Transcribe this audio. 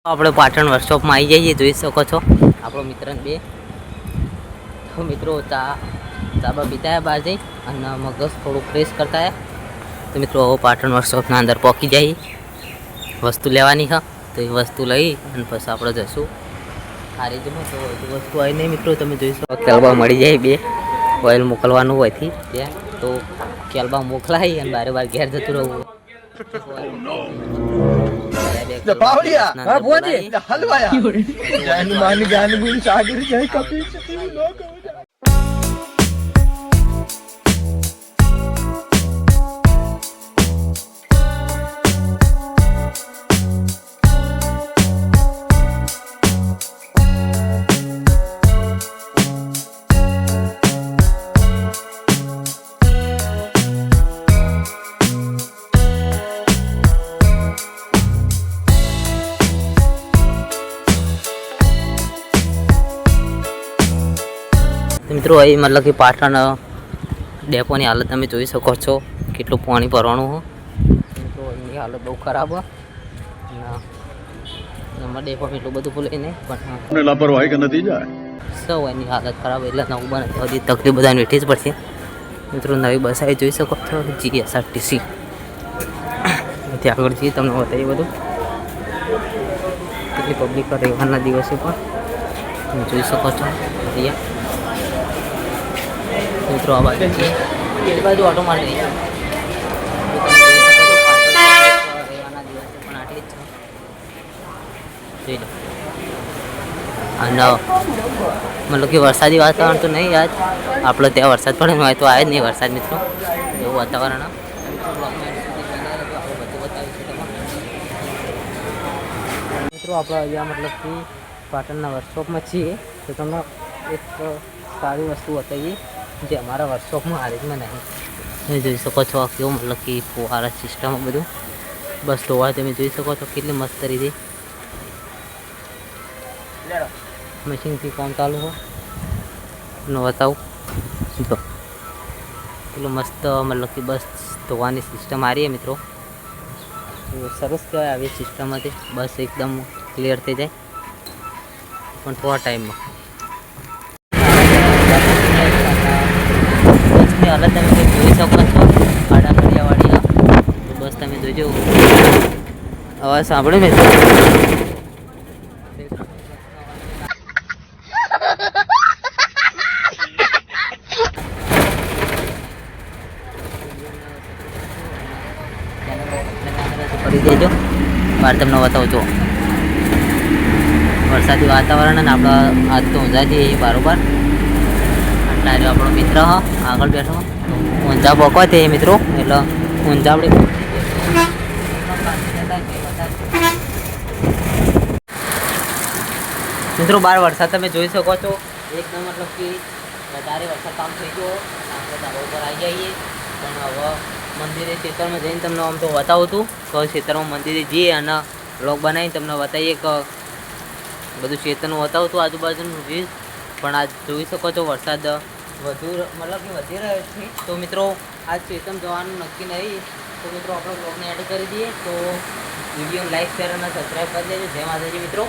આપણે પાટણ વર્કશોપમાં આવી જઈએ, જોઈ શકો છો આપણો મિત્ર બે. તો મિત્રો ચાબા પીતા બહાર જઈ અને મગજ થોડું ફ્રેશ કરતા તો મિત્રો પાટણ વર્કશોપના અંદર પહોંચી જઈએ, વસ્તુ લેવાની હા તો એ વસ્તુ લઈ અને પછી આપણે જઈશું આ રીતમાં. તો વસ્તુ આવી નહીં મિત્રો, તમે જોઈ શકો કેલ્બા મળી જાય બે, ઓઇલ મોકલવાનું હોયથી ત્યાં તો કેલ્બા મોકલાઈ અને બારે બાર ઘેર જતું રહેવું. મિત્રો અહીં મતલબ કે પાટણ ડેપોની હાલત તમે જોઈ શકો છો, કેટલું પાણી ભરવાનું હોય. મિત્રો એની હાલત બહુ ખરાબ હોય. ડેપોમાં એટલું બધું ભૂલે નહીં પણ લાપરવાહી કે નતીજા સૌ એની હાલત ખરાબ, એટલે નવું બને તો હજી તકલીફ બધાને વેઠી જ પડશે. મિત્રો નવી બસ આવી જોઈ શકો છો, GSRTC. ત્યાં આગળ જઈએ તમને બતાવીએ બધું કેટલી પબ્લિક રહેવાના દિવસે પણ જોઈ શકો છો. મિત્રો આ બાજુ છે, એ બાજુ ઓટો મારી રહી છે. અને મતલબ કે વરસાદી વાતાવરણ તો નહીં આજ, આપણે ત્યાં વરસાદ પડે હોય તો આવે જ નહીં વરસાદ મિત્રો, એવું વાતાવરણ. મિત્રો આપણે અહીંયા મતલબ કે પાટણના વર્કશોપમાં છીએ તો તમને એક સારી વસ્તુ બતાવીએ જે અમારા વર્કશોપમાં આ રીતમાં નહીં. તમે જોઈ શકો છો કેવું મતલબ કે ફુવારા સિસ્ટમ બધું બસ ધોવા તમે જોઈ શકો છો કેટલી મસ્ત રીતે મશીનથી કામ ચાલુ હોય ને બતાવું જો કેટલું મસ્ત મતલબ કે બસ ધોવાની સિસ્ટમ આ રહી છે મિત્રો. સરસ કહેવાય આવી સિસ્ટમમાંથી બસ એકદમ ક્લિયર થઈ જાય પણ થોડા ટાઈમમાં. બસની હાલત તમે જોઈ શકો છો, આડા ફળિયાવાળી બસ તમે જોજો. અવાજ સાંભળ્યો મેં કરી દેજો, બહાર તમને બતાવું છો વરસાદી વાતાવરણ અને આપણે આજ તો ઊંઝા જઈએ બરાબર. એટલે આપણો મિત્ર આગળ બેઠો ઊંઝા બોકવા તે મિત્રો, એટલે ઊંઝા આપણે મિત્રો બહાર વરસાદ તમે જોઈ શકો છો એકદમ મતલબ કે વધારે વરસાદ કામ થઈ ગયો, આપણે ધાબા ઉપર આવી જઈએ. પણ હવે મંદિરે ખેતરમાં જઈને તમને આમ તો બતાવું હતું તો ખેતરમાં મંદિરે જઈએ અને બ્લોગ બનાવીને તમને બતાવીએ કે બધું ખેતરનું બતાવું હતું આજુબાજુનું વ્યૂ. પણ આજ જોઈ શકો છો વરસાદ વધુ મતલબ કે વધી રહ્યો છે. તો મિત્રો આજ ખેતર જવાનું નક્કી નહીં, તો મિત્રો આપણે બ્લોગને એડ કરી દઈએ. તો વિડીયોને લાઈક શેર અને સબસ્ક્રાઈબ કરી દેજો. જય માતાજી મિત્રો.